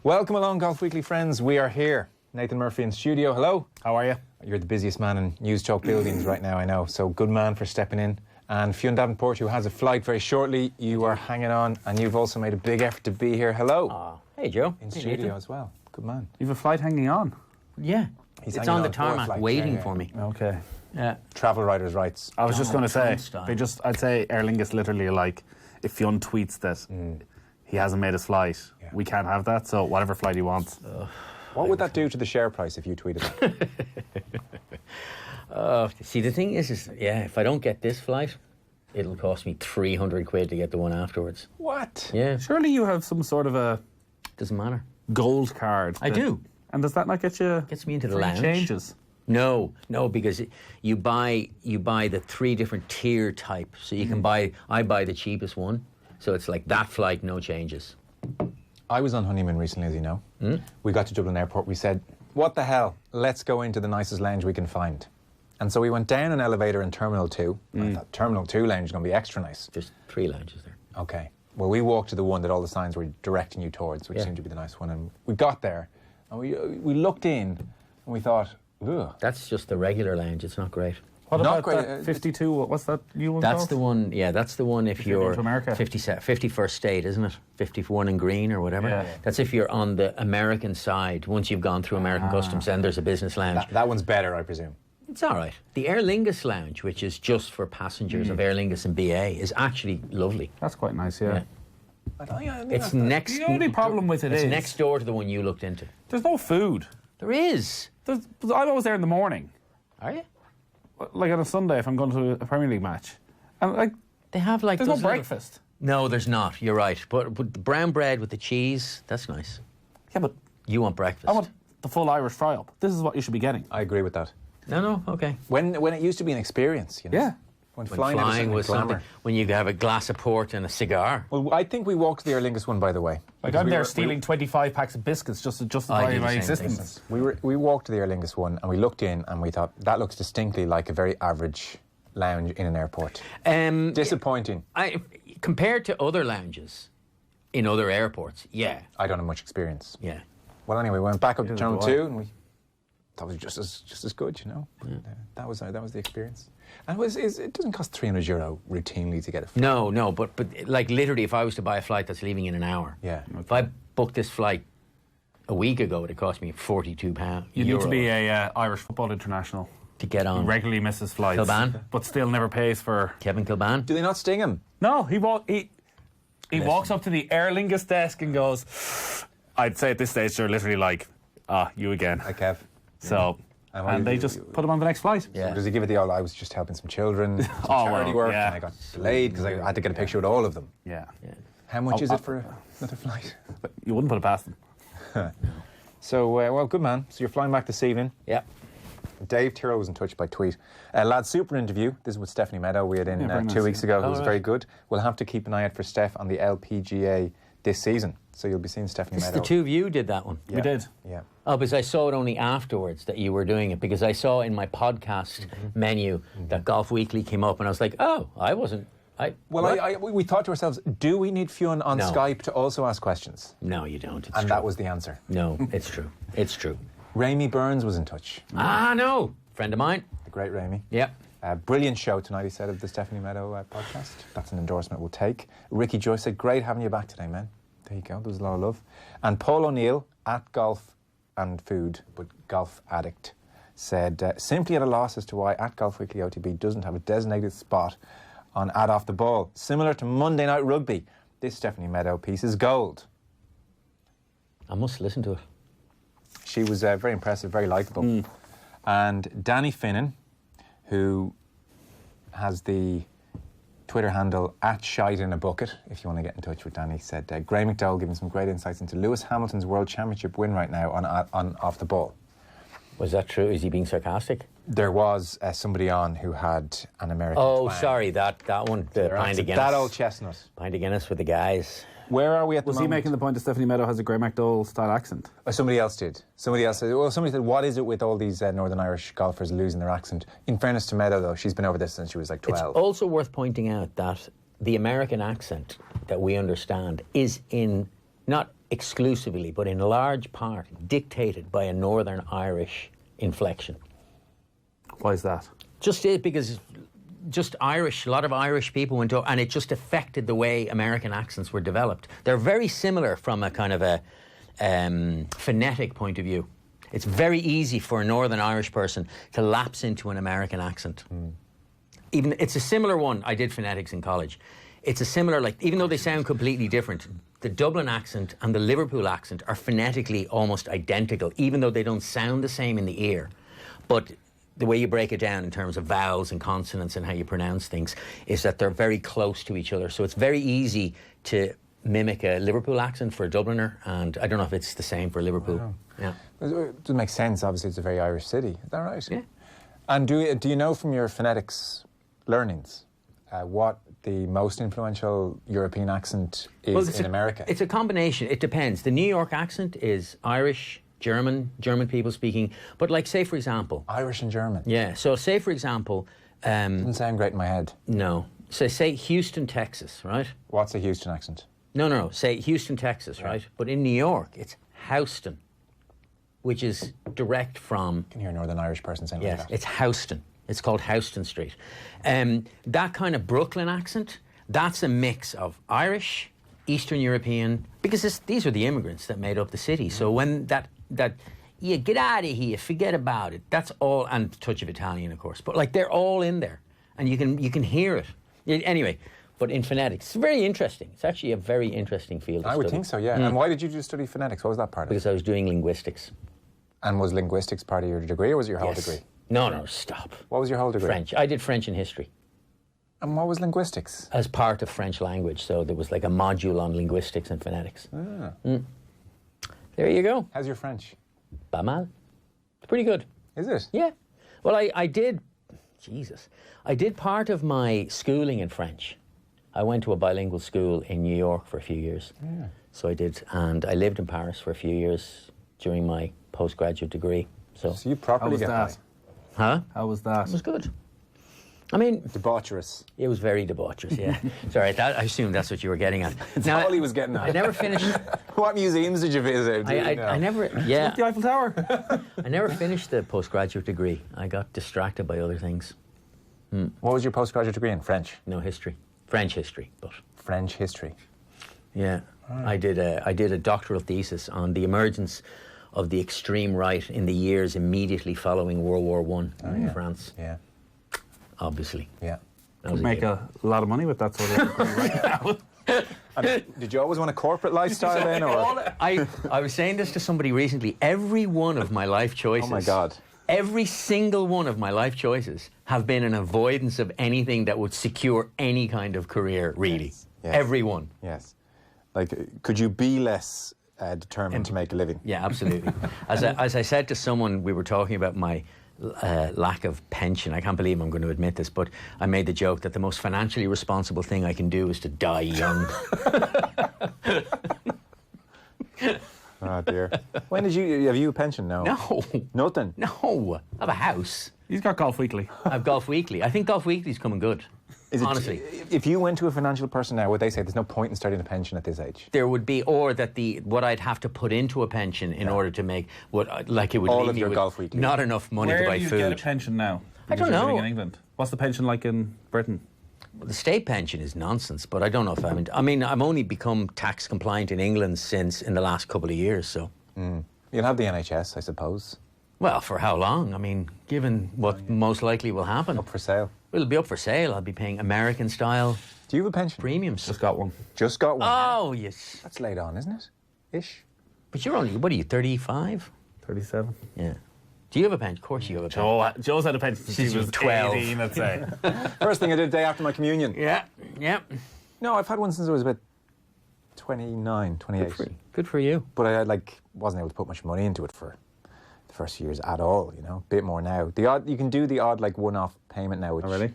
Welcome along, Golf Weekly friends. We are here. Nathan Murphy in studio. Hello. How are you? You're the busiest man in News Talk buildings right now, I know. So good man for stepping in. And Fionn Davenport, who has a flight very shortly. You are hanging on, and you've also made a big effort to be here. Hello. Hey, Joe. In studio as well. Good man. You have a flight hanging on? Yeah. He's It's hanging on the on for a tarmac flight. waiting Yeah. for me. Okay. Yeah. Travel writers' rights. I was just going to say, Donald Trump I'd say Aer Lingus literally, like, if Fionn tweets that he hasn't made his flight, we can't have that, so whatever flight he wants. What would that do to the share price if you tweeted that? See, the thing is, if I don't get this flight, it'll cost me 300 quid to get the one afterwards. What? Yeah. Surely you have some sort of a Doesn't matter. gold card. I do. And does that not get you Gets me into the free lounge. changes? No, because you buy the 3 different tier type. So you can I buy the cheapest one. So it's like that flight, no changes. I was on honeymoon recently, as you know. We got to Dublin Airport. We said, what the hell? Let's go into the nicest lounge we can find. And so we went down an elevator in Terminal 2. I thought Terminal 2 lounge is going to be extra nice. There's 3 lounges there. Okay. Well, we walked to the one that all the signs were directing you towards, which seemed to be the nice one. And we got there, and we looked in, and we thought, ugh. That's just the regular lounge. It's not great. What Not about great, that 52? What's that new one That's called? the one. Yeah, that's the one. If you're you're going to America. 51st state, isn't it? 51 in green or whatever. Yeah. That's if you're on the American side. Once you've gone through American customs, then there's a business lounge. That one's better, I presume. It's all right. The Aer Lingus lounge, which is just for passengers of Aer Lingus and BA, is actually lovely. That's quite nice, yeah. It's next. The only problem with it it's is next door to the one you looked into. there's no food. There is. I'm always there in the morning, Are you? like on a Sunday if I'm going to a Premier League match. And like, They have like there's no those little- breakfast. No, there's not. You're right. But the brown bread with the cheese, that's nice. Yeah, but You want breakfast? I want the full Irish fry-up. This is what you should be getting. I agree with that. No, okay. When it used to be an experience, you know? Yeah. When When flying, flying was was glamour. something. When you could have a glass of port and a cigar. Well, I think we walked the Aer Lingus one, by the way. Like Because I'm we there were- stealing 25 packs of biscuits just to I justify do the my same existence. We walked to the Aer Lingus one, and we looked in, and we thought, that looks distinctly like a very average lounge in an airport. Disappointing. Compared to other lounges in other airports, yeah. I don't have much experience. Yeah. Well, anyway, we went back up to Neither Terminal do I. 2, and that was just as good, you know. That was the experience. And it doesn't cost €300 routinely to get a flight. No, but like literally, if I was to buy a flight that's leaving in an hour, Yeah. if I booked this flight a week ago, it'd cost me £42. You need to be a Irish football international. to get He on. regularly misses flights. Kilban? But still never pays for... Kevin Kilban. Do they not sting him? No, he walks up to the Aer Lingus desk and goes... I'd say at this stage they're literally like, you again. Hi, Kev. So... And what And do they you- just put him on the next flight. Yeah. Does he give it the old, I was just helping some children, some charity well, work, yeah. and I got delayed because I had to get a picture with all of them. Yeah. How much is it for another flight? But you wouldn't put it past them. So, well, good man. So you're flying back this evening. Yeah. Dave Tyrrell was in touch by tweet. Lad, super interview. This is with Stephanie Meadow we had in very 2 nice, weeks yeah. ago. It was right. very good. We'll have to keep an eye out for Steph on the LPGA this season. So you'll be seeing Stephanie This is Meadow. the two of you did that one. We did. Yeah. Oh, because I saw it only afterwards that you were doing it, because I saw in my podcast menu that Golf Weekly came up, and I was like, oh, I wasn't. Well, we thought to ourselves, do we need Fionn on No. Skype to also ask questions? No, you don't. It's And true. that was the answer. No, it's true. It's true. Ramey Burns was in touch. No. Friend of mine. The great Ramey. Yeah. Brilliant show tonight, he said, of the Stephanie Meadow podcast. That's an endorsement we'll take. Ricky Joyce said, great having you back today, man. There you go. There was a lot of love. And Paul O'Neill, at Golf and Food, but Golf Addict, said, simply at a loss as to why at Golf Weekly OTB doesn't have a designated spot on Add Off the Ball. Similar to Monday Night Rugby, this Stephanie Meadow piece is gold. I must listen to it. She was very impressive, very likeable. And Danny Finnan, who has the Twitter handle @shiteinAbucket, if you want to get in touch with Danny, said Graeme McDowell giving some great insights into Lewis Hamilton's World Championship win right now on Off the Ball. Was that true? Is he being sarcastic? There was somebody on who had an American Oh, twang. sorry, that one, the pint of Guinness. That old chestnut. Pint of Guinness with the guys. Where are we at the Was he moment? making the point that Stephanie Meadow has a Graeme McDowell style accent? Somebody else did. Somebody said, what is it with all these Northern Irish golfers losing their accent? In fairness to Meadow, though, she's been over this since she was like 12. It's also worth pointing out that the American accent that we understand is in not exclusively, but in large part, dictated by a Northern Irish inflection. Why is that? Because Irish, a lot of Irish people went up, and it just affected the way American accents were developed. They're very similar from a kind of a phonetic point of view. It's very easy for a Northern Irish person to lapse into an American accent. Even it's a similar one. I did phonetics in college. It's a similar, like, even though they sound completely different, the Dublin accent and the Liverpool accent are phonetically almost identical, even though they don't sound the same in the ear. But the way you break it down in terms of vowels and consonants and how you pronounce things is that they're very close to each other. So it's very easy to mimic a Liverpool accent for a Dubliner, and I don't know if it's the same for Liverpool. Wow. Yeah. It does make sense. Obviously, it's a very Irish city. Is that right? Yeah. And do you know from your phonetics learnings what the most influential European accent is in America? It's a combination. It depends. The New York accent is Irish, German people speaking. But like, say, for example... Irish and German? Yeah. So say, for example... doesn't sound great in my head. No. So say Houston, Texas, right? What's a Houston accent? No. Say Houston, Texas, right? But in New York, it's Houston, which is direct from... You can hear a Northern Irish person saying like Yes, that. it's Houston. It's called Houston Street. That kind of Brooklyn accent, that's a mix of Irish, Eastern European, because these are the immigrants that made up the city. So when that yeah, get out of here, forget about it. That's all, and a touch of Italian, of course. But like, they're all in there, and you can hear it. Anyway, but in phonetics, it's very interesting. It's actually a very interesting field. I would think so, yeah. And why did you study phonetics? What was that part of it? Because I was doing linguistics. And was linguistics part of your degree, or was it your whole Yes. degree? No, stop. What was your whole degree? French. I did French and history And what was linguistics? as part of French language. So there was like a module on linguistics and phonetics. There you go. How's your French? Pas mal. It's pretty good. Is it? Yeah. Well, I did part of my schooling in French. I went to a bilingual school in New York for a few years. Yeah. So I did, and I lived in Paris for a few years during my postgraduate degree. So So you properly How was get that? huh? How was that? It was good. I mean, debaucherous. it was very debaucherous, yeah. Sorry, I assume that's what you were getting at. That's all he was getting at. I never finished... What museums did you visit? I never... Yeah. The Eiffel Tower. I never finished the postgraduate degree. I got distracted by other things. What was your postgraduate degree in? French? No, history. French history, but... French history. Yeah. I did a doctoral thesis on the emergence of the extreme right in the years immediately following World War I in France, Yeah. obviously. Yeah. That was a Make given. a lot of money with that sort of thing right now. And did you always want a corporate lifestyle then? Or? I was saying this to somebody recently. Every one of my life choices... Oh my God. Every single one of my life choices have been an avoidance of anything that would secure any kind of career, really. Yes. Yes. Every one. Yes. Like, could you be less determined to make a living? Yeah, absolutely. As I said to someone, we were talking about my lack of pension. I can't believe I'm going to admit this, but I made the joke that the most financially responsible thing I can do is to die young. Oh dear. When did you have you a pension? No. No. Nothing. No. I have a house. He's got Golf Weekly. I have Golf Weekly. I think Golf Weekly's coming good. Is it, honestly. if you went to a financial person now, would they say there's no point in starting a pension at this age? There would be, or that what I'd have to put into a pension in order to make like it would All leave of me your with Golf Weekly. not enough money Where to buy do you food. get a pension now? I don't Because you're know. living in England. What's the pension like in Britain? Well, the state pension is nonsense, but I don't know if I mean, I've only become tax compliant in England since in the last couple of years, so. You'll have the NHS, I suppose. Well, for how long? I mean, given what most likely will happen. Up for sale. It'll be up for sale. I'll be paying American style Do you have a pension? premiums. Just got one. Just got one. Oh, yes. That's late on, isn't it? Ish. But you're only, what are you, 35? 37. Yeah. Do you have a pension? Of course you have a pension. Joe's had a pension since Since he you was were 12. 18, I'd say. First thing I did the day after my communion. Yeah, yeah. No, I've had one since I was about 29, 28. Good for you. But I wasn't able to put much money into it for the first few years at all, you know. Bit more now. You can do the odd one-off payment now, which really?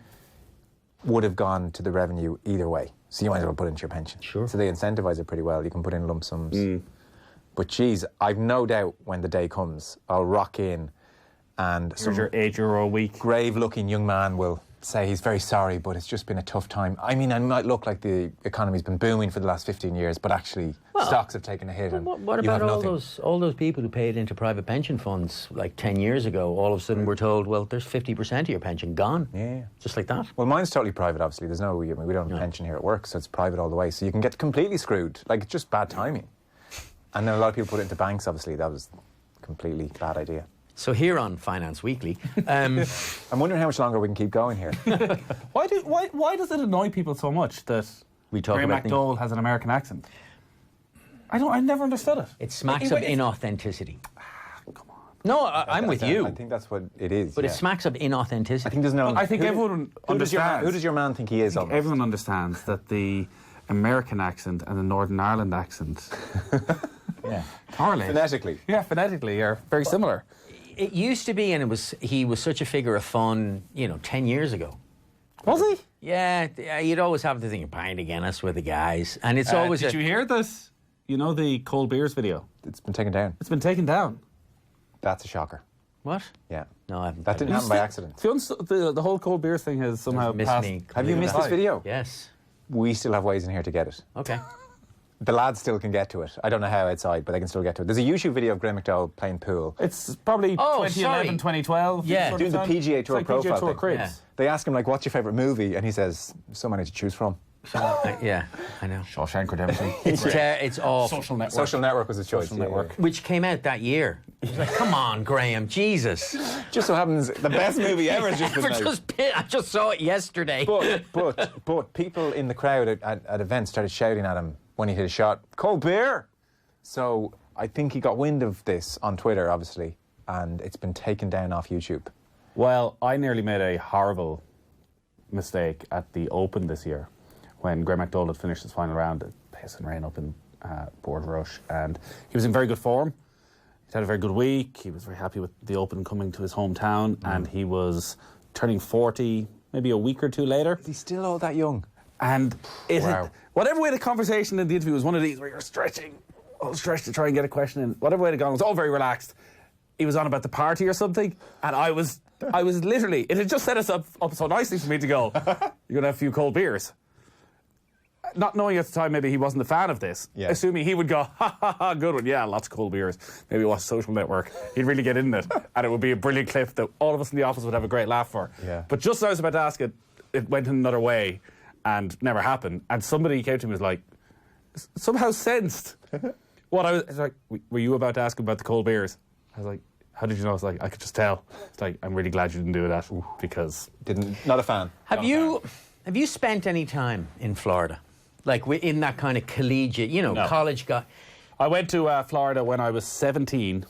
would have gone to the revenue either way. So you might as well put it into your pension. Sure. So they incentivise it pretty well. You can put in lump sums. But geez, I've no doubt when the day comes, I'll rock in and some Here's your €8 a week. grave-looking young man will say he's very sorry, but it's just been a tough time. I mean, it might look like the economy's been booming for the last 15 years, but actually stocks have taken a hit. And What you about have all nothing. those people who paid into private pension funds like 10 years ago? All of a sudden we're told, well, there's 50% of your pension gone. Yeah. Just like that. Well, mine's totally private, obviously. We don't have a pension here at work, so it's private all the way. So you can get completely screwed. Like, it's just bad timing. And then a lot of people put it into banks, obviously. That was a completely bad idea. So here on Finance Weekly, I'm wondering how much longer we can keep going here. Why does it annoy people so much that we talk Graeme about McDowell has an American accent? I never understood it. it smacks of inauthenticity. Come on. No, I'm with you. I think that's what it is. But yeah. it smacks of inauthenticity. I think there's no... I think everyone understands. Who does your man think he is? Almost? Everyone understands that the American accent and the Northern Ireland accent, correlate. Phonetically. Yeah, phonetically are very similar. It used to be, and he was such a figure of fun, 10 years ago. Was he? Yeah, you'd always have to think of pint of Guinness with the guys. And it's always Did you hear this? You know the cold beers video? It's been taken down. It's been taken down. That's a shocker. What? Yeah. No, I haven't. That didn't happen by accident. The whole cold beers thing has somehow Missed passed. me. Have you missed this video? Yes. We still have ways in here to get it. Okay. The lads still can get to it. I don't know how outside, but they can still get to it. There's a YouTube video of Graeme McDowell playing pool. It's probably Oh, 2011, sorry. 2012. Yeah. sort of Doing the time. PGA It's Tour like profile PGA Tour thing. cribs. Yeah. They ask him, like, what's your favourite movie? And he says, so many to choose from. Yeah, I know. Shawshank Redemption. It's awful. Social Network. Social Network was his choice. Social Network. Which came out that year. It was like, come on, Graham, Jesus. Just so happens the best movie ever has just been made. I just saw it yesterday. But people in the crowd at events started shouting at him when he hit a shot, cold beer! So I think he got wind of this on Twitter, obviously, and it's been taken down off YouTube. Well, I nearly made a horrible mistake at the Open this year when Graeme McDowell had finished his final round at Piss and Rain up in Board Rush, and he was in very good form. He'd had a very good week. He was very happy with the Open coming to his hometown, and he was turning 40 maybe a week or two later. Is he still all that young? And it Wow. whatever way the conversation in the interview was one of these where you're stretching, all stretched to try and get a question in. Whatever way it gone, it was all very relaxed. He was on about the party or something, and I was literally, it had just set us up so nicely for me to go, you're going to have a few cold beers. Not knowing at the time maybe he wasn't a fan of this, assuming he would go, ha ha ha, good one, yeah, lots of cold beers. Maybe watch Social Network. He'd really get in it, and it would be a brilliant clip that all of us in the office would have a great laugh for. Yeah. But just as I was about to ask it, it went in another way and never happened. And somebody came to me and was like, somehow sensed what I was like, were you about to ask him about the cold beers? I was like, how did you know? I was like, I could just tell. It's like, I'm really glad you didn't do that because... Not a fan. Have you spent any time in Florida? Like in that kind of collegiate, No. college guy? I went to Florida when I was 17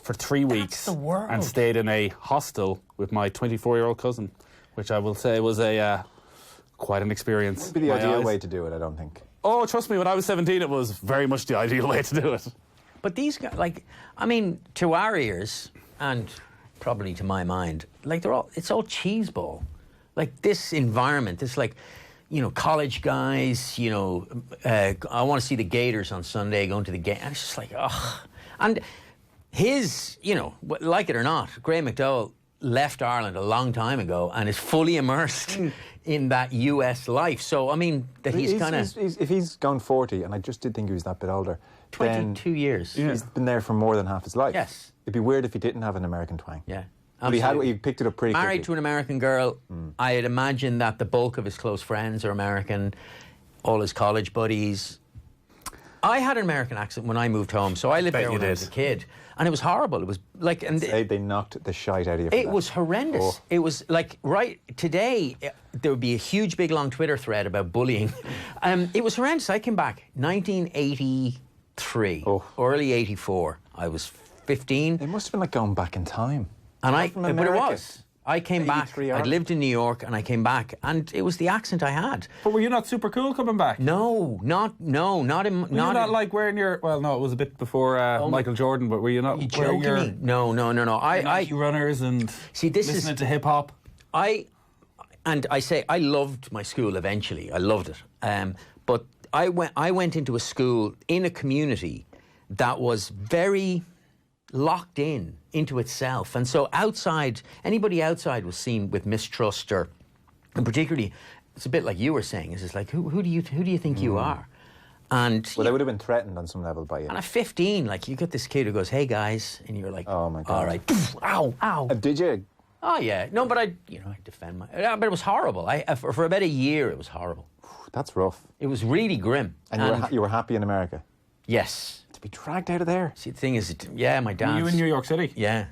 for 3 weeks the world. and stayed in a hostel with my 24-year-old cousin, which I will say was a quite an experience. Would be the My ideal eyes. way to do it, I don't think. Oh, trust me, when I was 17, it was very much the ideal way to do it. But these guys, to our ears, and probably to my mind, it's all cheeseball. Like this environment, this college guys, I want to see the Gators on Sunday, going to the game. And it's just like, ugh. And his, like it or not, Graeme McDowell left Ireland a long time ago and is fully immersed in that US life. So, he's kind of... If he's gone 40, and I just did think he was that bit older, 22 years. then he's been there for more than half his life. Yes. It'd be weird if he didn't have an American twang. Yeah. But he picked it up pretty Married quickly. to an American girl. I'd imagine that the bulk of his close friends are American, all his college buddies. I had an American accent when I moved home, so I lived there when I was a kid. And it was horrible. It was like... They knocked the shite out of you for It that. was horrendous. Oh. It was like, right, today, there would be a huge, big, long Twitter thread about bullying. It was horrendous. I came back 1983, early 84. I was 15. It must have been like going back in time. And From but it America. was. I came back. 83 I'd lived in New York, and I came back, and it was the accent I had. But were you not super cool coming back? No, not in. Were you not like wearing your... Well, no, it was a bit before Michael Jordan, but were you not wearing your... No. Nike runners and listening to hip-hop? I loved my school eventually. I loved it. But I went into a school in a community that was very locked into itself. And so anybody outside was seen with mistrust or And particularly, it's a bit like you were saying, it's just like, who do you think you are? And Well, they would have been threatened on some level by you. and at 15, like, you get this kid who goes, hey guys, and you're like, Oh, my God. all right, ow, ow. Did you? Oh yeah, no, but I defend my. But it was horrible. For about a year, it was horrible. That's rough. It was really grim. And you were happy in America? Yes. To be dragged out of there? See, the thing is, my dad. Were you in New York City? Yeah,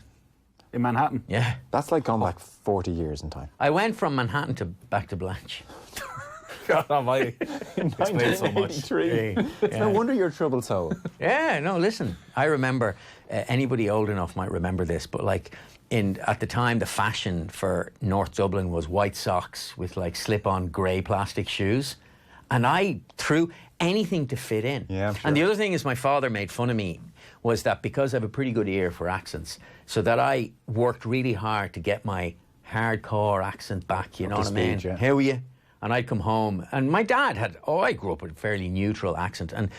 In Manhattan? yeah. That's like gone back 40 years in time. I went from Manhattan to back to Blanche. God almighty. Explains so much. It's no wonder you're a troubled soul. Yeah, no, listen. I remember, anybody old enough might remember this, but like at the time, the fashion for North Dublin was white socks with like slip-on grey plastic shoes. And I threw anything to fit in. Yeah, I'm sure. And the other thing is my father made fun of me was that because I have a pretty good ear for accents, so that I worked really hard to get my hardcore accent back, you know what I mean? Speed, yeah. How are you? And I'd come home, and my dad I grew up with a fairly neutral accent, and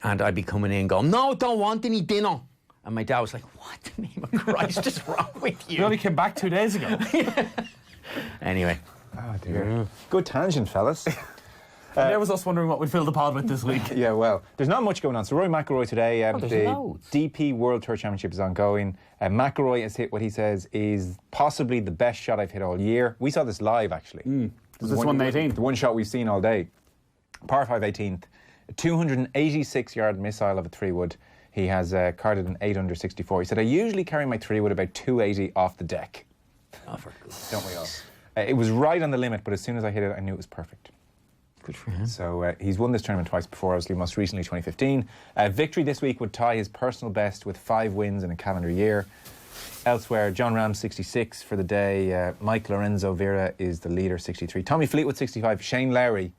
I'd be coming in going, no, don't want any dinner. And my dad was like, what the name of Christ is wrong with you? You only came back 2 days ago. Anyway. Oh, dear. Good tangent, fellas. There was us wondering what we'd fill the pod with this week. Yeah, well, there's not much going on. So Rory McIlroy today, there's the loads. DP World Tour Championship is ongoing. McIlroy has hit what he says is possibly the best shot I've hit all year. We saw this live, actually. Was this one 18th? The one shot we've seen all day. Par 5 18th. A 286-yard missile of a 3-wood. He has carded an 8 under 64. He said, I usually carry my 3-wood about 280 off the deck. Oh, for goodness. Don't we all? It was right on the limit, but as soon as I hit it, I knew it was perfect. Good for him. So he's won this tournament twice before, obviously most recently 2015. Victory this week would tie his personal best with 5 wins in a calendar year. Elsewhere, John Ram 66 for the day. Mike Lorenzo Vera is the leader, 63. Tommy Fleetwood 65. Shane Lowry,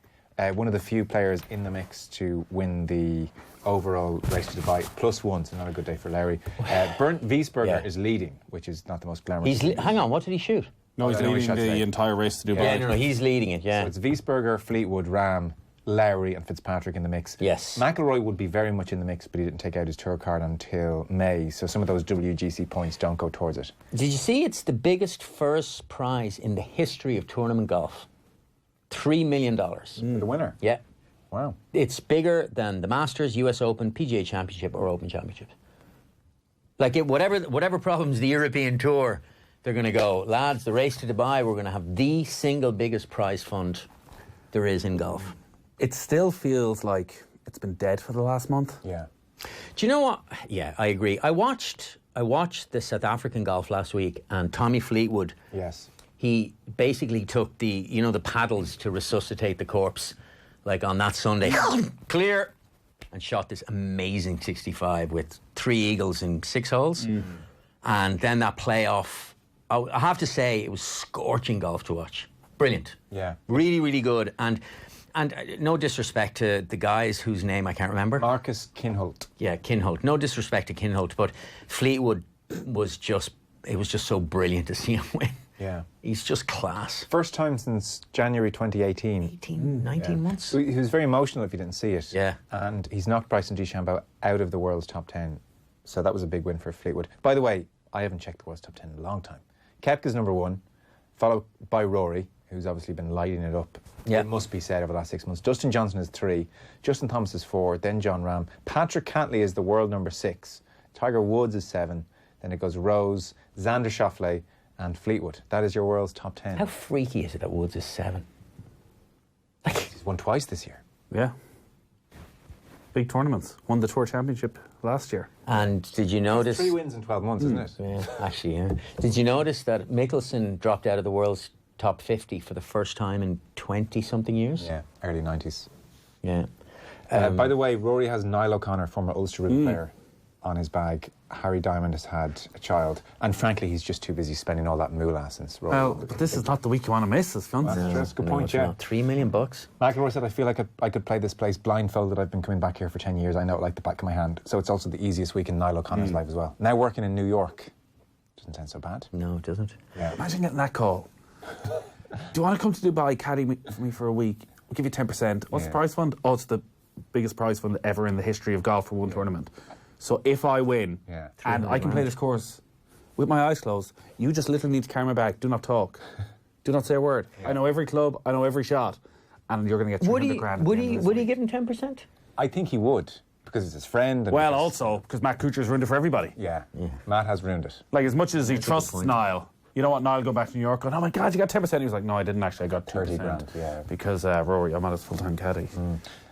one of the few players in the mix to win the overall race to Dubai, +1, so not a good day for Lowry. Bernd Wiesberger is leading, which is not the most glamorous. Hang on, what did he shoot? No, he's I know he leading shot the today. entire race to Dubai. Yeah, no, he's leading it, yeah. So it's Wiesberger, Fleetwood, Ram, Lowry and Fitzpatrick in the mix. Yes. McIlroy would be very much in the mix, but he didn't take out his tour card until May, so some of those WGC points don't go towards it. Did you see it's the biggest first prize in the history of tournament golf? $3 million. For the winner. Yeah. Wow. It's bigger than the Masters, US Open, PGA Championship or Open Championship. Like whatever problems the European Tour, they're going to go, lads, the race to Dubai, we're going to have the single biggest prize fund there is in golf. It still feels like it's been dead for the last month. Yeah. Do you know what? Yeah, I agree. I watched the South African golf last week, and Tommy Fleetwood, Yes. he basically took the paddles to resuscitate the corpse, like on that Sunday, clear, and shot this amazing 65 with 3 eagles in 6 holes. Mm-hmm. And then that playoff, I have to say, it was scorching golf to watch. Brilliant. Yeah. Really, really good. And no disrespect to the guys whose name I can't remember. Marcus Kinhult. Yeah, Kinhult. No disrespect to Kinhult, but Fleetwood was just so brilliant to see him win. Yeah. He's just class. First time since January 2018. 19 months. He was very emotional if you didn't see it. Yeah. And he's knocked Bryson DeChambeau out of the world's top 10. So that was a big win for Fleetwood. By the way, I haven't checked the world's top 10 in a long time. Koepka's number 1, followed by Rory, who's obviously been lighting it up. Yeah. It must be said over the last 6 months. Dustin Johnson is 3, Justin Thomas is 4, then John Ram. Patrick Cantley is the world number 6. Tiger Woods is 7. Then it goes Rose, Xander Schauffele, and Fleetwood. That is your world's top 10. How freaky is it that Woods is 7? He's won twice this year. Yeah. Big tournaments. Won the Tour Championship last year. And did you notice... 3 wins in 12 months, isn't it? Yeah, actually, yeah. Did you notice that Mickelson dropped out of the world's top 50 for the first time in 20-something years? Yeah, early 90s. Yeah. By the way, Rory has Niall O'Connor, former Ulster Route player, on his bag. Harry Diamond has had a child. And frankly, he's just too busy spending all that moolah since Rory. Well, but this is not the week you want to miss, as Fionn said. That's a good No, point, it's yeah. not. $3 million. McIlroy said, I feel like I could play this place blindfolded. I've been coming back here for 10 years. I know it like the back of my hand. So it's also the easiest week in Niall O'Connor's life as well. Now working in New York. Doesn't sound so bad. No, it doesn't. Yeah. Imagine getting that call. Do you want to come to Dubai, caddy for me for a week? We'll give you 10%. What's the prize fund? Oh, it's the biggest prize fund ever in the history of golf for one tournament. So if I win, and I can play this course with my eyes closed, you just literally need to carry my bag. Do not talk. Do not say a word. I know every club, I know every shot, and you're going to get 300 grand. Would he give him 10%? I think he would, because it's his friend. And Well, because- also, because Matt Kuchar's ruined it for everybody. Yeah, Matt has ruined it. Like, as much as he trusts Niall, you know what, Niall go back to New York going, oh my God, you got 10%. He was like, no, I didn't actually, I got 2%. 30 grand, yeah. Because Rory, I'm at his full-time caddy.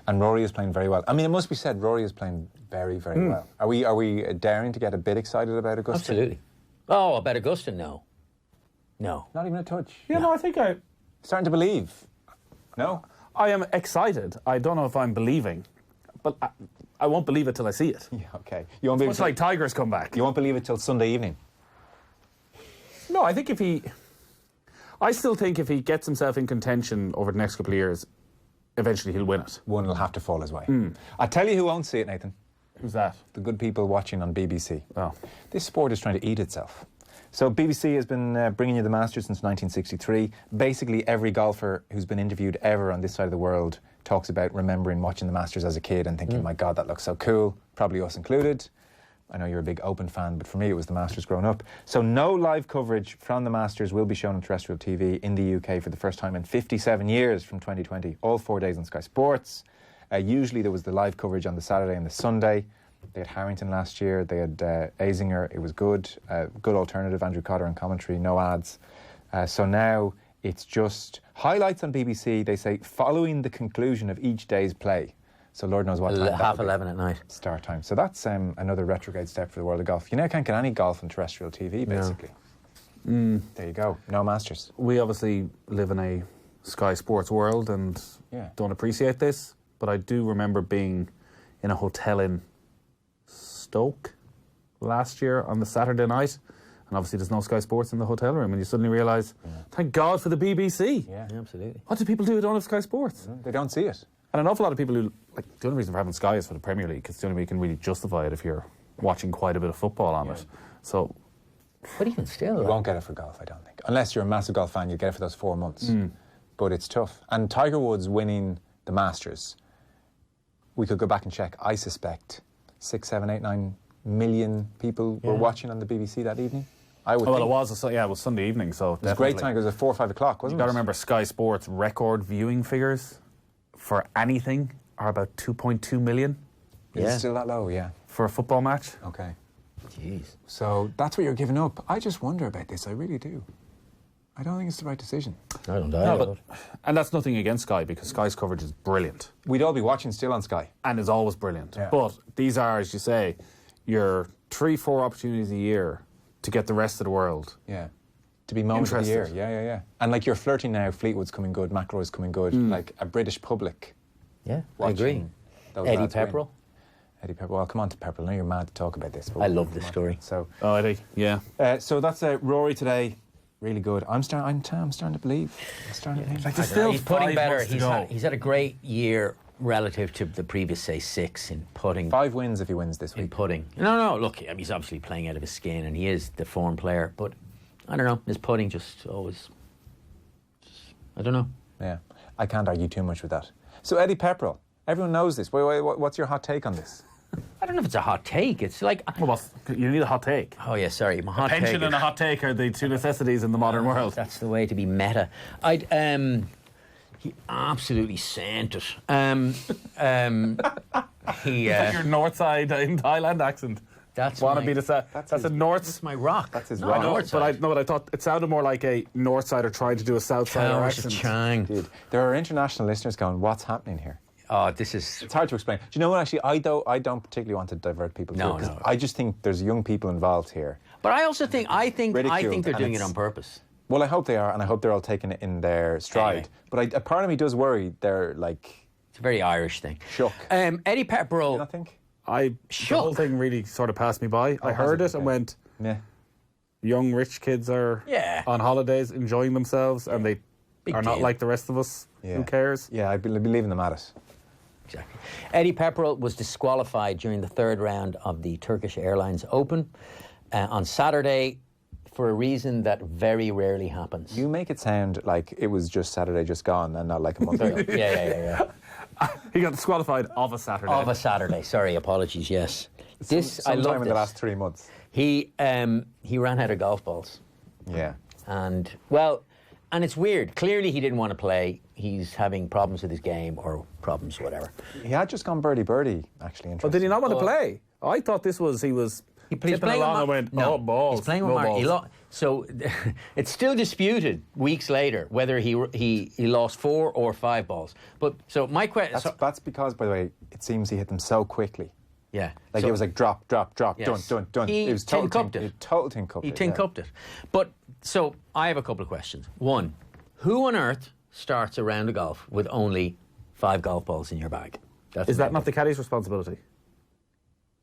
And Rory is playing very well. I mean, it must be said, Rory is playing very, very well. Are we daring to get a bit excited about Augusta? Absolutely. Oh, about Augusta? No. Not even a touch. Yeah, no, I think Starting to believe. No? I am excited. I don't know if I'm believing, but I won't believe it till I see it. Yeah, okay. You won't believe Much like Tigers come back. You won't believe it till Sunday evening. No, I think I still think if he gets himself in contention over the next couple of years, eventually he'll win it. One will have to fall his way. I tell you who won't see it, Nathan. Who's that? The good people watching on BBC. Oh. This sport is trying to eat itself. So BBC has been bringing you the Masters since 1963. Basically, every golfer who's been interviewed ever on this side of the world talks about remembering watching the Masters as a kid and thinking, my God, that looks so cool. Probably us included. I know you're a big Open fan, but for me it was the Masters growing up. So no live coverage from the Masters will be shown on terrestrial TV in the UK for the first time in 57 years from 2020. All 4 days on Sky Sports. Usually there was the live coverage on the Saturday and the Sunday. They had Harrington last year. They had Azinger. It was good. Good alternative. Andrew Cotter on commentary. No ads. So now it's just highlights on BBC. They say following the conclusion of each day's play. So Lord knows what time. Half 11 at night. Start time. So that's another retrograde step for the world of golf. You now can't get any golf on terrestrial TV, basically. There you go. No Masters. We obviously live in a Sky Sports world and don't appreciate this, but I do remember being in a hotel in Stoke last year on the Saturday night, and obviously there's no Sky Sports in the hotel room, and you suddenly realise, thank God for the BBC. Yeah, absolutely. What do people do who don't have Sky Sports? They don't see it. And an awful lot of people who, like, the only reason for having Sky is for the Premier League, because the only way you can really justify it if you're watching quite a bit of football on it. So, but even still, you won't get it for golf, I don't think. Unless you're a massive golf fan, you'll get it for those 4 months. But it's tough. And Tiger Woods winning the Masters, we could go back and check. I suspect 6, 7, 8, 9 million people were watching on the BBC that evening. I would. Well, it was Sunday evening, so it was a great time. It was at 4 or 5 o'clock, wasn't it? You got to remember, Sky Sports record viewing figures for anything are about 2.2 million. Is it still that low? Yeah. For a football match. Okay. Jeez. So that's what you're giving up. I just wonder about this. I really do. I don't think it's the right decision. I don't know. And that's nothing against Sky, because Sky's coverage is brilliant. We'd all be watching still on Sky. And is always brilliant. Yeah. But these are, as you say, your 3-4 opportunities a year to get the rest of the world. Yeah. To be moment of the year. Yeah. And like you're flirting now, Fleetwood's coming good, McIlroy's coming good, like a British public. Yeah, I agree. Eddie Pepperell. Eddie Pepperell. Well, come on to Pepperell. I know you're mad to talk about this. I love this story. So, Eddie, yeah. So that's Rory today. Really good. I'm starting to believe. Like, there's still he's putting 5 better. months to go. He's had a great year relative to the previous, say, 6 in putting. 5 wins if he wins this week. In putting. No. Look, he's obviously playing out of his skin, and he is the form player. But I don't know. His putting just always. I don't know. Yeah, I can't argue too much with that. So Eddie Pepperell. Everyone knows this. What's your hot take on this? I don't know if it's a hot take. It's like... Well, you need a hot take. Oh, yeah, sorry. My hot Pension take and a hot take are the 2 necessities in the modern world. That's the way to be meta. He absolutely sent it. He... Like your north side in Thailand accent. That's Wanna be the that's a north. That's my rock. That's his no, rock. North side. But I thought it sounded more like a north sider trying to do a south sider accent. Chang. Dude, there are international listeners going, what's happening here? Oh, this is... It's hard to explain. Do you know what, actually, I don't particularly want to divert people. No. I just think there's young people involved here. But I also think... I think they're Ridiculed, doing it on purpose. Well, I hope they are, and I hope they're all taking it in their stride. Anyway. But a part of me does worry they're, like... It's a very Irish thing. Shook. Eddie Pepperell... You don't think? The whole thing really sort of passed me by. I heard it and went, young rich kids are on holidays enjoying themselves, and they are not like the rest of us. Who cares? Yeah, I'd be leaving them at it. Exactly. Eddie Pepperell was disqualified during the 3rd round of the Turkish Airlines Open on Saturday for a reason that very rarely happens. You make it sound like it was just Saturday just gone and not like a month ago. Yeah. He got disqualified of a Saturday. Of a Saturday. Sorry, apologies, yes. I love in this. the last 3 months. He ran out of golf balls. Yeah. And, well, And it's weird. Clearly, he didn't want to play. He's having problems with his game or problems, whatever. He had just gone birdie, actually. But did he not want to play? I thought he was He's tipping playing along with and went, no, oh, balls. He's playing with no Mark. balls. So it's still disputed weeks later whether he lost 4 or 5 balls. But so my question. That's because, by the way, it seems he hit them so quickly. Yeah. Like so, it was like drop, yes. done. He It was tin cupped it. Total tin cupped He it. tin cupped it. But so I have a couple of questions. One, who on earth starts a round of golf with only 5 golf balls in your bag? Is that not the caddy's responsibility?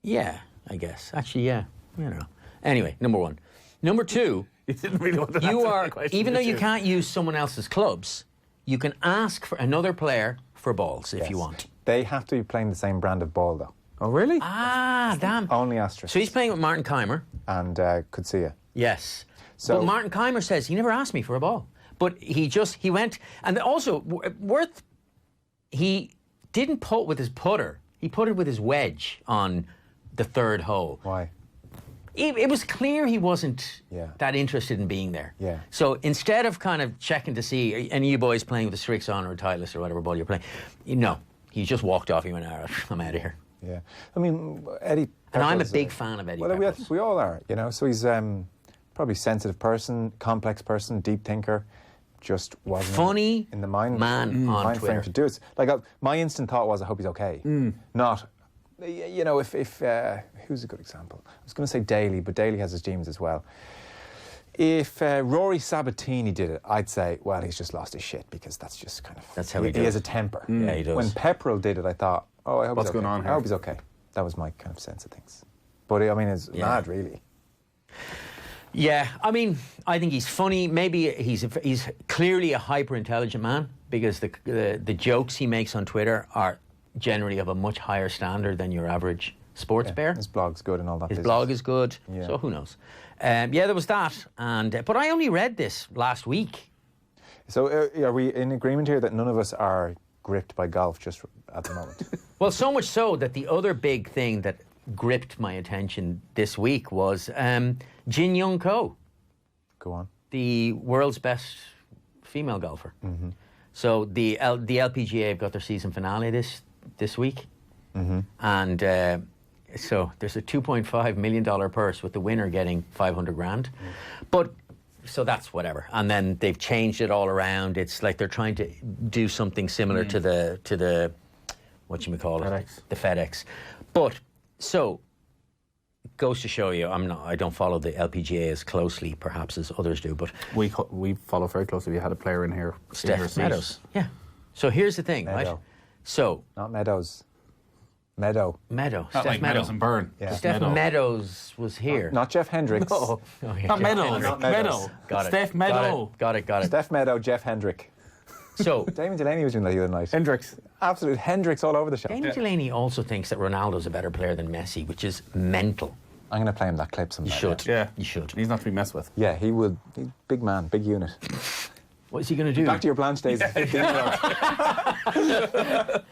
Yeah, I guess. Actually, yeah. You know. Anyway, number one. Number two, You didn't really want to you answer are, that question, even though did you can't use someone else's clubs, you can ask for another player for balls if you want. They have to be playing the same brand of ball, though. Oh, really? Ah, damn. Only asterisk. So he's playing with Martin Keimer. And could see you. Yes. So- but Martin Keimer says he never asked me for a ball. But he went, and also, Worth, he didn't putt with his putter. He putted with his wedge on the 3rd hole. Why? It was clear he wasn't Yeah. that interested in being there. Yeah. So instead of kind of checking to see, are any of you boys playing with the Strix on or Titleist or whatever ball you're playing, he just walked off. He went, I'm out of here. Yeah. I mean, Eddie... And I'm a Pepperell's big fan of Eddie Well, Pepperell. we all are, you know. So he's probably sensitive person, complex person, deep thinker. Just wasn't Funny in the mind man on mind frame Twitter. to do it. Like my instant thought was, I hope he's okay. Not, you know, if who's a good example? I was going to say Daly, but Daly has his demons as well. If Rory Sabatini did it, I'd say, well, he's just lost his shit because that's just kind of... That's how he He does. has a temper. Yeah, he does. When Pepperell did it, I thought, oh, I hope What's he's okay. going on here? I hope he's okay. That was my kind of sense of things. But I mean, it's mad, really. Yeah, I mean, I think he's funny. Maybe he's clearly a hyper-intelligent man because the jokes he makes on Twitter are generally of a much higher standard than your average sports bear. His blog's good and all that. His business. blog is good, Yeah. so who knows? Yeah, there was that, and but I only read this last week. So are we in agreement here that none of us are gripped by golf just at the moment? Well, so much so that the other big thing that gripped my attention this week was Jin Young Ko, Go on. the world's best female golfer. So the LPGA have got their season finale this week, and so there's a $2.5 million purse with the winner getting 500 grand, but. So that's whatever, and then they've changed it all around. It's like they're trying to do something similar to the whatchamacallit, FedEx. the FedEx. But so goes to show you, I don't follow the LPGA as closely, perhaps as others do. But We follow very closely. We had a player in here. in your Steph seat. Meadows, yeah. So here's the thing, right? Meadow. So Not Meadows. Meadow. Meadow, Not Steph like Meadow. Meadows and Byrne. Yeah. Just Steph Meadow. Meadows was here. Not Jeff Hendricks. Oh, yeah, Not Jeff Meadows. Hendrick. Not Meadows. Meadow. Got it. Steph Meadow. Got it. Steph Meadow, Jeff Hendrick. So Damon Delaney was doing that the other night. Hendricks. Absolute Hendricks all over the shop. Damon Delaney also thinks that Ronaldo's a better player than Messi, which is mental. I'm going to play him that clip sometime. You should. Yeah. You should. He's not to be messed with. Yeah, he would. Big man, big unit. What is he going to do? Back to your Blanche days. 15-year-old.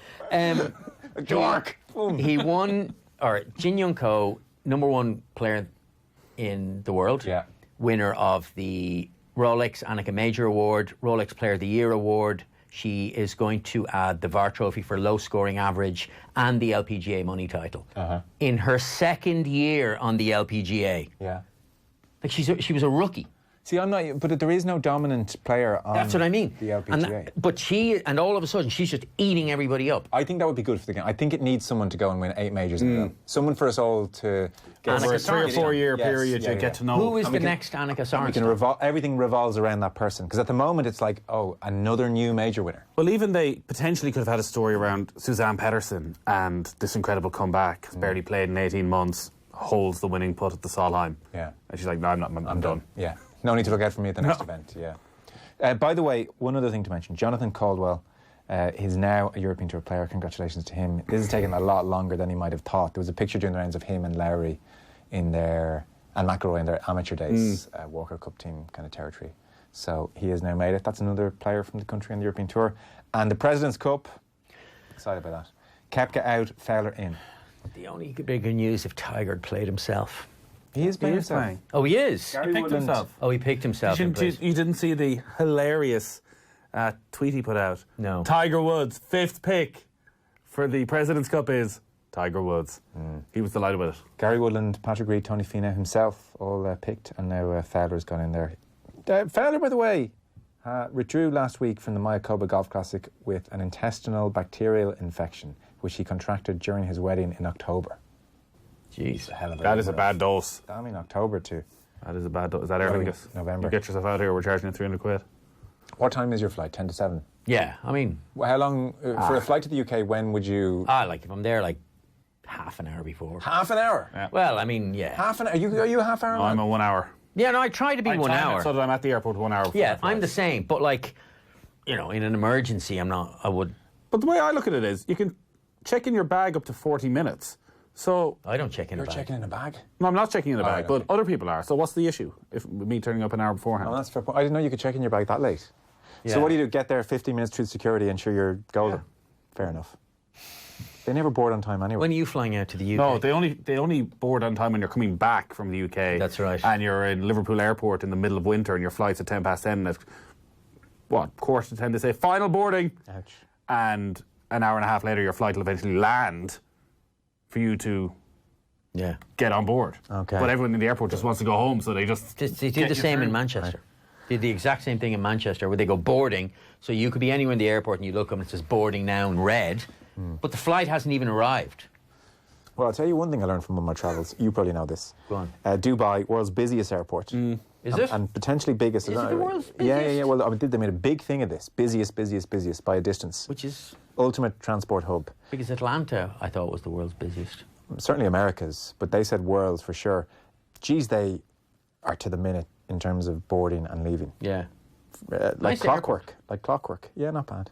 Dork. Boom. He won, or Jin Young Ko, #1 player in the world. Yeah. Winner of the Rolex Annika Major Award, Rolex Player of the Year Award. She is going to add the VAR trophy for low scoring average and the LPGA money title. In her second year on the LPGA. Yeah. Like she was a rookie. See, I'm not. But there is no dominant player on. That's what I mean. The LPGA. And all of a sudden she's just eating everybody up. I think that would be good for the game. I think it needs someone to go and win 8 majors in a row. Someone for us all to get Annika over a 3 or Sorensen. 4 year Yes, period yeah, to yeah. get to know. Who is And the we can- next Annika We can Sorensen? everything revolves around that person. Because at the moment it's like, oh, another new major winner. Well, even they potentially could have had a story around Suzanne Pedersen and this incredible comeback. Has barely played in 18 months, holds the winning putt at the Solheim. Yeah. And she's like, no, I'm done. Yeah. No need to look out for me at the next event. Yeah. By the way, one other thing to mention: Jonathan Caldwell is now a European Tour player. Congratulations to him. This has taken a lot longer than he might have thought. There was a picture doing the rounds of him and Lowry and McIlroy in their amateur days, Walker Cup team kind of territory. So he has now made it. That's another player from the country on the European Tour. And the President's Cup, excited by that. Koepka out, Fowler in. The only bigger news if Tiger had played himself. He is playing He is himself. playing. Oh, he is. He picked himself. Oh, he picked himself. in place. You didn't see the hilarious tweet he put out? No. Tiger Woods, 5th pick for the President's Cup is Tiger Woods. He was delighted with it. Gary Woodland, Patrick Reed, Tony Finau himself all picked, and now Fowler's gone in there. Fowler, by the way, withdrew last week from the Mayakoba Golf Classic with an intestinal bacterial infection, which he contracted during his wedding in October. Jeez. That is a bad dose. Damn, in October too. That is a bad dose. Is that early? November. You get yourself out here, we're charging you 300 quid. What time is your flight? 10 to 7? Yeah, I mean, Well, how long, for a flight to the UK, when would you... like if I'm there like half an hour before. Half an hour? Yeah. Well, I mean, yeah. Half an hour? Are you a half hour? No, I'm a 1 hour. Yeah, no, I try to be 1 hour. So that I'm at the airport 1 hour before Yeah, my flight. I'm the same. But like, in an emergency, I would. But the way I look at it is, you can check in your bag up to 40 minutes. So, I don't check in You're a bag. checking in a bag? no, I'm not checking in the bag, right, but okay. other people are. So what's the issue? If me turning up an hour beforehand? Oh, that's fair point. I didn't know you could check in your bag that late. Yeah. So what do you do? Get there 15 minutes through security and sure you're golden? Fair enough. They never board on time anyway. When are you flying out to the UK? No, they only board on time when you're coming back from the UK. That's right. And you're in Liverpool Airport in the middle of winter and your flight's at 10 past 10. And it's, quarter to 10 they say, final boarding. Ouch. And an hour and a half later your flight will eventually land for you to Yeah. get on board. Okay. But everyone in the airport just wants to go home, so they just... They get did the you same through. in Manchester. Did the exact same thing in Manchester where they go boarding. So you could be anywhere in the airport and you look up and it says boarding now in red. But the flight hasn't even arrived. Well, I'll tell you one thing I learned from one of my travels. You probably know this. Go on. Dubai, world's busiest airport. Is it? And potentially biggest. Is it the world's Yeah, busiest? yeah. Well, they made a big thing of this. Busiest by a distance. Which is Ultimate transport hub. because Atlanta, I thought, was the world's busiest. Certainly America's, but they said world's for sure. Geez, they are to the minute in terms of boarding and leaving. Yeah. Like Nice clockwork. Like clockwork. Yeah, not bad.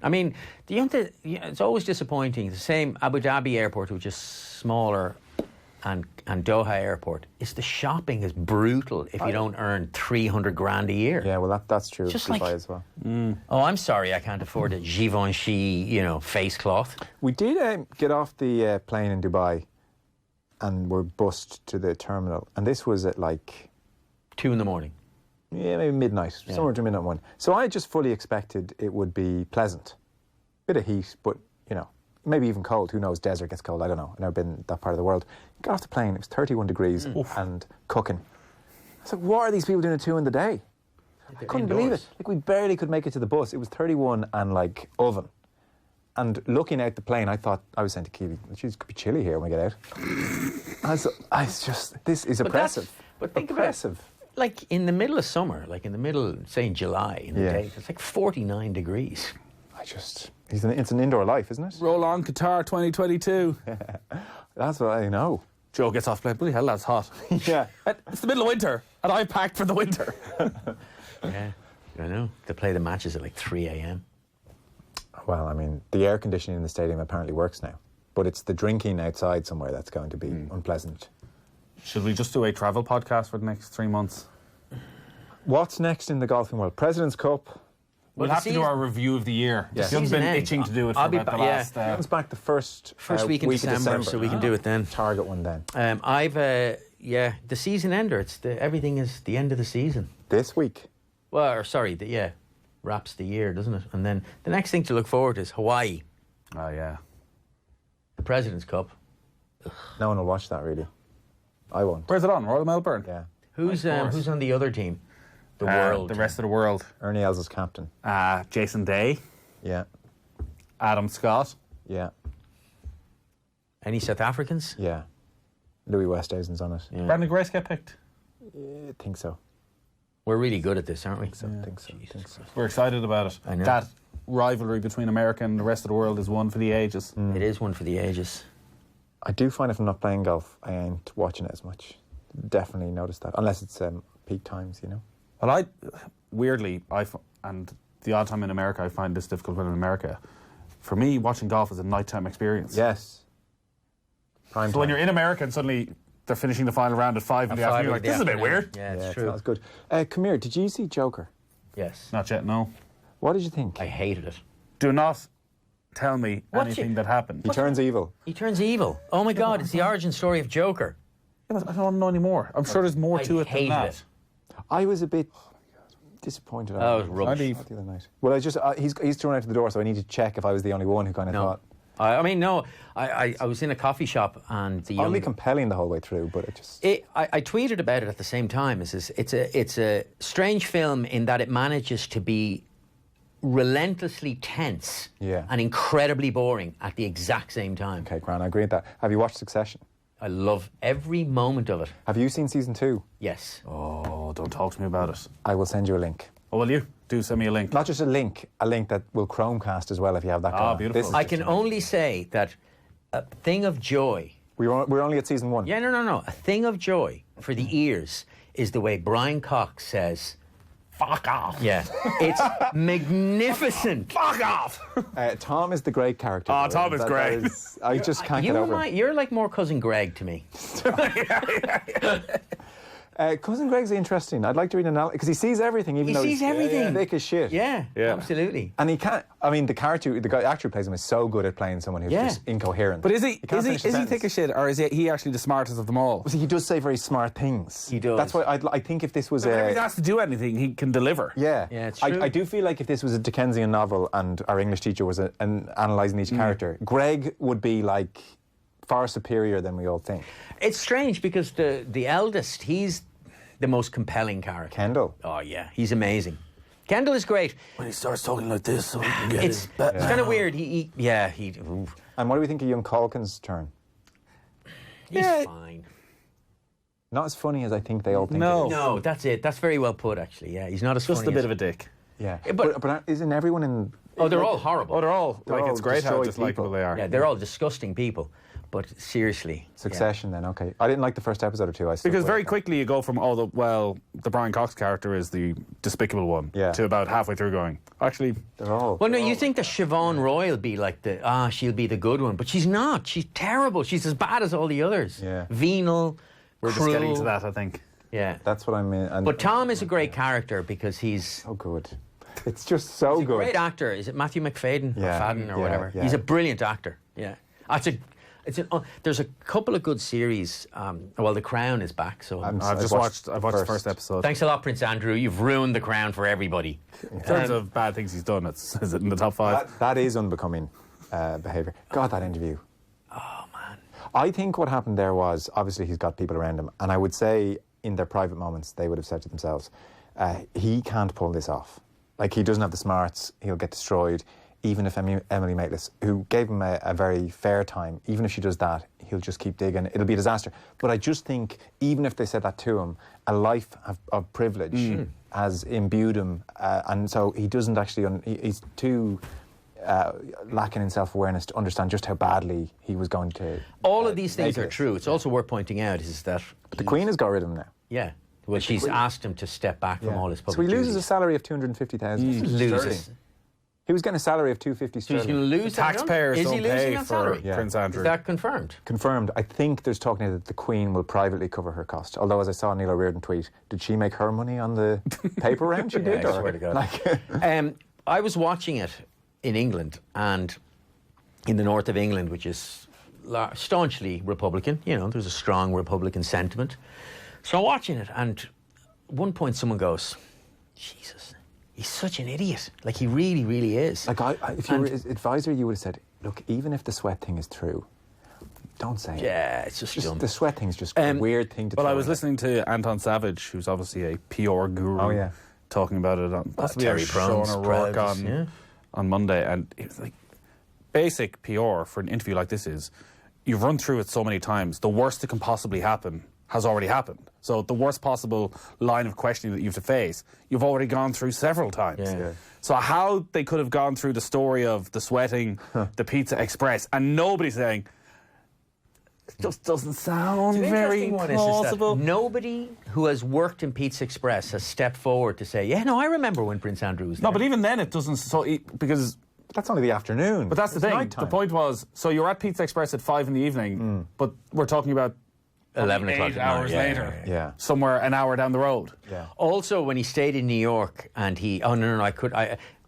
I mean, it's always disappointing. The same Abu Dhabi airport, which is smaller, and Doha airport, is the shopping is brutal if you don't earn 300 grand a year. Yeah, well, that's true of Just Dubai like- as well. Oh, I'm sorry, I can't afford a Givenchy, face cloth. We did get off the plane in Dubai and were bussed to the terminal. And this was at like, 2 a.m. yeah, maybe midnight, somewhere between midnight and 1. So I just fully expected it would be pleasant. Bit of heat, but, maybe even cold. Who knows? Desert gets cold. I don't know. I've never been that part of the world. Got off the plane. It was 31 degrees and cooking. I was like, what are these people doing at 2 in the day? I couldn't believe it. Like, we barely could make it to the bus. It was 31 and, like, oven. And looking out the plane, I thought, I was saying to Kiwi, geez, it could be chilly here when we get out. I was just, this is oppressive. But think oppressive. about like in the middle of summer, like in the middle, say in July, in the Yeah. day, it's like 49 degrees. It's an indoor life, isn't it? Roll on Qatar 2022. That's what I know. Joe gets off plane. Bloody hell, that's hot. Yeah. It's the middle of winter, and I packed for the winter. Yeah, I know. They play the matches at like 3 a.m. Well, I mean, the air conditioning in the stadium apparently works now. But it's the drinking outside somewhere that's going to be unpleasant. Should we just do a travel podcast for the next 3 months? What's next in the golfing world? President's Cup. We'll the have to do season- our review of the year. Yeah. You've Season been end. itching to do it for I'll be about the ba- yeah. last... Comes back the first Week in December, so we can do it then. Target one then. The season ender. Everything is the end of the season. This week. Well, wraps the year, doesn't it? And then the next thing to look forward to is Hawaii, Oh, yeah. the President's Cup. No one will watch that, really. I won't. Where's it on? Royal Melbourne? Yeah. Who's on the other team? The world. The rest of the world. Ernie Els is captain. Jason Day. Yeah. Adam Scott. Yeah. Any South Africans? Yeah. Louis Westhuizen's on it. Yeah. Brandon Grace get picked. I think so. We're really good at this, aren't we? I think so. We're excited about it. I know. That rivalry between America and the rest of the world is one for the ages. It is one for the ages. I do find if I'm not playing golf, I ain't watching it as much. Definitely notice that. Unless it's peak times, Well, and the odd time in America, I find this difficult when in America. For me, watching golf is a nighttime experience. Yes. Prime So when time. you're in America and suddenly they're finishing the final round at 5 in the afternoon, you're like, this is a bit weird. Yeah, it's Yeah, true. It's good. Come here. Did you see Joker? Yes. Not yet, no. What did you think? I hated it. Do not tell me What anything you- that happened. He turns evil. He turns evil. Oh my God, it's the origin story of Joker. Yeah, but I don't know anymore. I'm sure there's more to it than hated that. it. I was a bit disappointed. Oh, it was rubbish. The other night. Well, I just he's thrown out to the door, so I need to check if I was the only one who kind of thought. I mean, no. I was in a coffee shop and the Oddly young... compelling the whole way through, but it just. I tweeted about it at the same time. It's a strange film in that it manages to be relentlessly tense and incredibly boring at the exact same time. Okay, Gran, I agree with that. Have you watched Succession? I love every moment of it. Have you seen season 2? Yes. Oh, don't talk to me about it. I will send you a link. Oh, will you? Do send me a link. Not just a link that will Chromecast as well if you have that. Beautiful. I can only say that a thing of joy... We're only at season 1. Yeah, no. A thing of joy for the ears is the way Brian Cox says... Fuck off. Yeah. It's magnificent. Fuck off. Tom is the great character. Oh, Tom is great. I just can't get over him. You're like more Cousin Greg to me. Cousin Greg's interesting. I'd like to read an analysis because he sees everything, even though sees everything. thick as shit. Yeah, absolutely. And he can't. I mean, the actor who plays him is so good at playing someone who's just incoherent. But is he can't finish the sentence. thick as shit, or is he actually the smartest of them all? Well, see, he does say very smart things. He does. That's why I think if this was Whenever he has to do anything, he can deliver. Yeah, it's true. I do feel like if this was a Dickensian novel and our English teacher was analysing each character, Greg would be like far superior than we all think. It's strange because the eldest, he's the most compelling character. Kendall. Oh, yeah. He's amazing. Kendall is great. When he starts talking like this, so he can get It's kind of weird. He And what do we think of young Culkin's turn? he's fine. Not as funny as I think they all think. No. It is. No, that's it. That's very well put, actually. Yeah, he's not as just funny a bit as... of a dick. Yeah, But- but isn't everyone in? Oh, they're all horrible. Oh, they're all it's great how destroyed dislikable people. they are. Yeah, they're all disgusting people. But seriously. Succession, then, okay. I didn't like the first episode or two. Because very quickly you go from the Brian Cox character is the despicable one to about halfway through going, actually, they're all. Well, no, you think that Siobhan Roy will be like she'll be the good one, but she's not. She's terrible. She's as bad as all the others. Yeah. Venal, we're cruel. just getting to that, I think. Yeah. That's what I mean. And But Tom is a great character because he's so good. It's just so a good. great actor. Is it Matthew McFadden or Fadden or whatever? yeah. He's a brilliant actor. Yeah. There's a couple of good series. Well, The Crown is back, so I've watched the first episode. thanks a lot, Prince Andrew. You've ruined The Crown for everybody. In terms of bad things he's done, it's is it in the top 5? That is unbecoming behaviour. God, that interview. Oh man. I think what happened there was, obviously he's got people around him, and I would say in their private moments they would have said to themselves, he can't pull this off. Like, he doesn't have the smarts, he'll get destroyed. Even if Emily Maitlis, who gave him a very fair time, even if she does that, he'll just keep digging. It'll be a disaster. But I just think, even if they said that to him, a life of privilege has imbued him. And so he doesn't actually, he's too lacking in self-awareness to understand just how badly he was going to. All of these things make are it. true. It's also worth pointing out is that... But the Queen has got rid of him now. Yeah. Well, she's asked him to step back from all his public So he loses duties. a salary of 250,000. Loses. He was getting a salary of 250 So he's sterling. going to lose that. Taxpayers Is don't he losing pay that for salary? Prince Andrew. Is that confirmed? Confirmed. I think there's talk now that the Queen will privately cover her cost. Although, as I saw Neil O'Riordan tweet, did she make her money on the paper round? She did. I or? swear to God. Like, I was watching it in England and in the north of England, which is staunchly Republican. You know, there's a strong Republican sentiment. So I'm watching it, and at one point someone goes, Jesus, he's such an idiot. Like, he really, really is. like if you were his advisor, you would have said, look, even if the sweat thing is true, don't say it. Yeah, it's just dumb. The sweat thing's just a weird thing to Well, throw I was in. listening to Anton Savage, who's obviously a PR guru. Oh, yeah. Talking about it on possibly Terry on Prohn's Sean O'Rourke Prowse, on Monday, and it was like basic PR for an interview like this is you've run through it so many times. The worst that can possibly happen has already happened. So the worst possible line of questioning that you have to face, you've already gone through several times. Yeah. So how they could have gone through the story of the sweating, the Pizza Express, and nobody saying, it just doesn't sound The very interesting one plausible. is that nobody who has worked in Pizza Express has stepped forward to say, yeah, no, I remember when Prince Andrew was there. No, but even then it doesn't. Because That's only the afternoon. But that's the It's thing. nighttime. The point was, so you're at Pizza Express at 5 in the evening, but we're talking about 11 o'clock 8 at night. hours Yeah, later, yeah. somewhere an hour down the road. Yeah. Also, when he stayed in New York and he,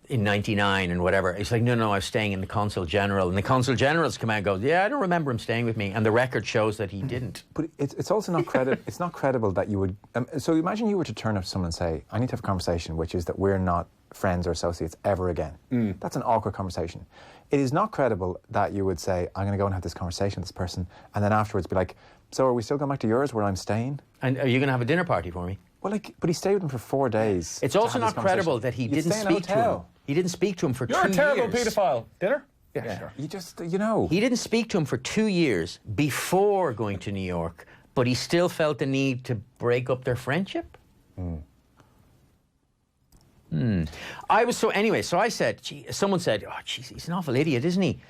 in 99 and whatever. He's like, no, I was staying in the Consul General. And the Consul General's come out and goes, yeah, I don't remember him staying with me. And the record shows that he didn't. But it's also not it's not credible that you would... so imagine you were to turn up to someone and say, I need to have a conversation, which is that we're not friends or associates ever again. That's an awkward conversation. It is not credible that you would say, I'm going to go and have this conversation with this person, and then afterwards be like, so are we still going back to yours where I'm staying? And are you going to have a dinner party for me? Well, but he stayed with him for 4 days. It's also not credible that he didn't speak to him. He didn't speak to him for 2 years. You're a terrible paedophile. Dinner? Yeah, sure. You just, He didn't speak to him for 2 years before going to New York, but he still felt the need to break up their friendship. I was so I said, someone said, oh, geez, he's an awful idiot, isn't he?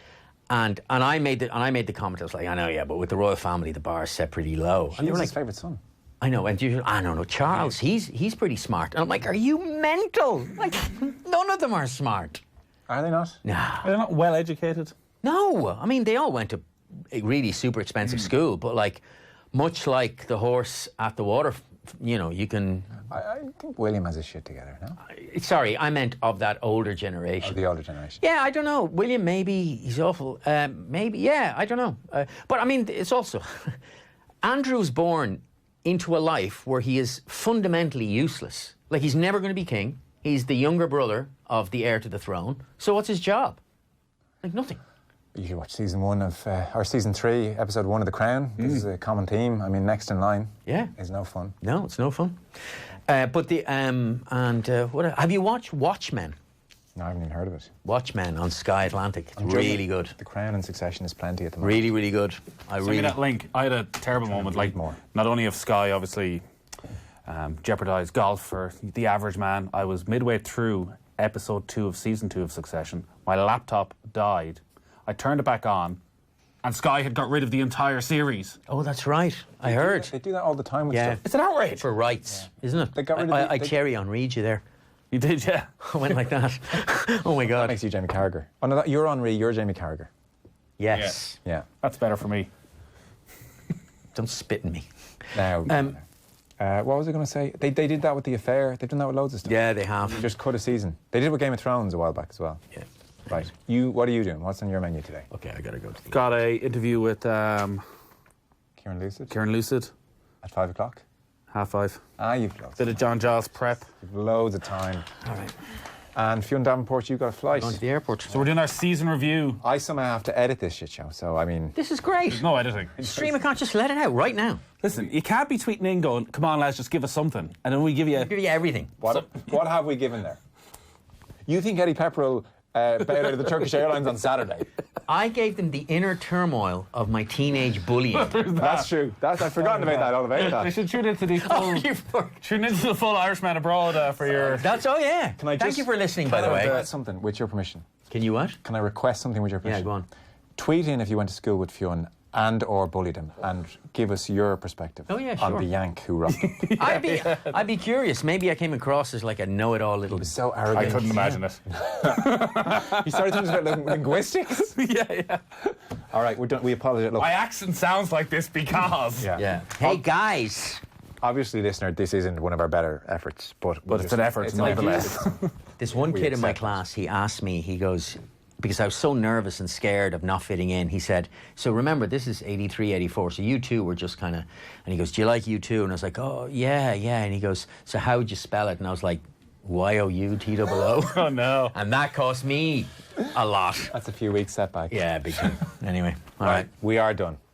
And I made the comment. I was like, I know, yeah, but with the royal family, the bar is set pretty low. And he was his favourite son. I know, and I don't know, Charles, he's pretty smart. And I'm like, are you mental? Like, none of them are smart. Are they not? No. They're not well educated. No, I mean, they all went to a really super expensive school, but like, much like the horse at the water, you can... I think William has his shit together, no? Sorry, I meant of that older generation. Of the older generation. Yeah, I don't know. William, maybe he's awful. Maybe, yeah, I don't know. But I mean, it's also... Andrew's born into a life where he is fundamentally useless. Like, he's never going to be king. He's the younger brother of the heir to the throne. So what's his job? Like, nothing. You should watch season 3, episode 1 of The Crown. This is a common theme. I mean, next in line. Yeah. Is no fun. No, it's no fun. But what have you watched Watchmen? No, I haven't even heard of it. Watchmen on Sky Atlantic. It's really good. The Crown and Succession is plenty at the moment. Really, really good. Send me that link. I had a terrible moment. Like, not only of Sky, obviously, jeopardised golf for the average man. I was midway through episode 2 of season 2 of Succession. My laptop died. I turned it back on, and Sky had got rid of the entire series. Oh, that's right. I heard. They do that all the time with stuff. It's an outrage. For rights, isn't it? They got rid of I cherry on read you there. You did, yeah. I went like that. Oh my That God. makes you Jamie Carragher. Oh no, you're Henri, you're Jamie Carragher. Yes. Yeah. That's better for me. Don't spit in me. Now, what was I going to say? They did that with The Affair. They've done that with loads of stuff. Yeah, they have. Just cut a season. They did it with Game of Thrones a while back as well. Yeah. Right. What are you doing? What's on your menu today? Okay, I gotta go to the... Got a interview with Kieran Lucid. Kieran Lucid, At 5 o'clock. 5:30. You've loads. Bit of John Giles prep. You've loads of time. All right. And Fionn Davenport, you've got a flight. Going to the airport. So we're doing our season review. I somehow have to edit this shit show, so I mean... This is great. No editing. Stream account, just let it out right now. Listen, you can't be tweeting in going, come on lads, just give us something. And then we give you... I'll give you everything. What have we given there? You think Eddie Pepperell bailed out of the Turkish Airlines on Saturday? I gave them the inner turmoil of my teenage bullying. That's true. I've forgotten all about They that. should tune into the full... Tune into the full Irishman Abroad for your... That's, oh yeah. Thank you for listening, by the way. Request something with your permission? Can you what? Can I request something with your permission? Yeah, go on. Tweet in if you went to school with Fionn and or bullied him, and give us your perspective on sure. the Yank who rocked him. I'd be curious. Maybe I came across as like a know-it-all little... So arrogant. I couldn't imagine it. You started talking about linguistics? Yeah. All right, we're done. We apologise. Look, My accent sounds like this because... Yeah. Hey, guys. obviously, listener, this isn't one of our better efforts, but it's an effort, nonetheless. This one kid in my accept class, he asked me, he goes... Because I was so nervous and scared of not fitting in, he said, so remember, this is 83, 84, so you two were just kind of... And he goes, do you like U2? And I was like, oh, yeah. And he goes, so how would you spell it? And I was like, Y-O-U-T-O-O. Oh, no. And that cost me a lot. That's a few weeks setback. Yeah, big time. Anyway, all right. We are done.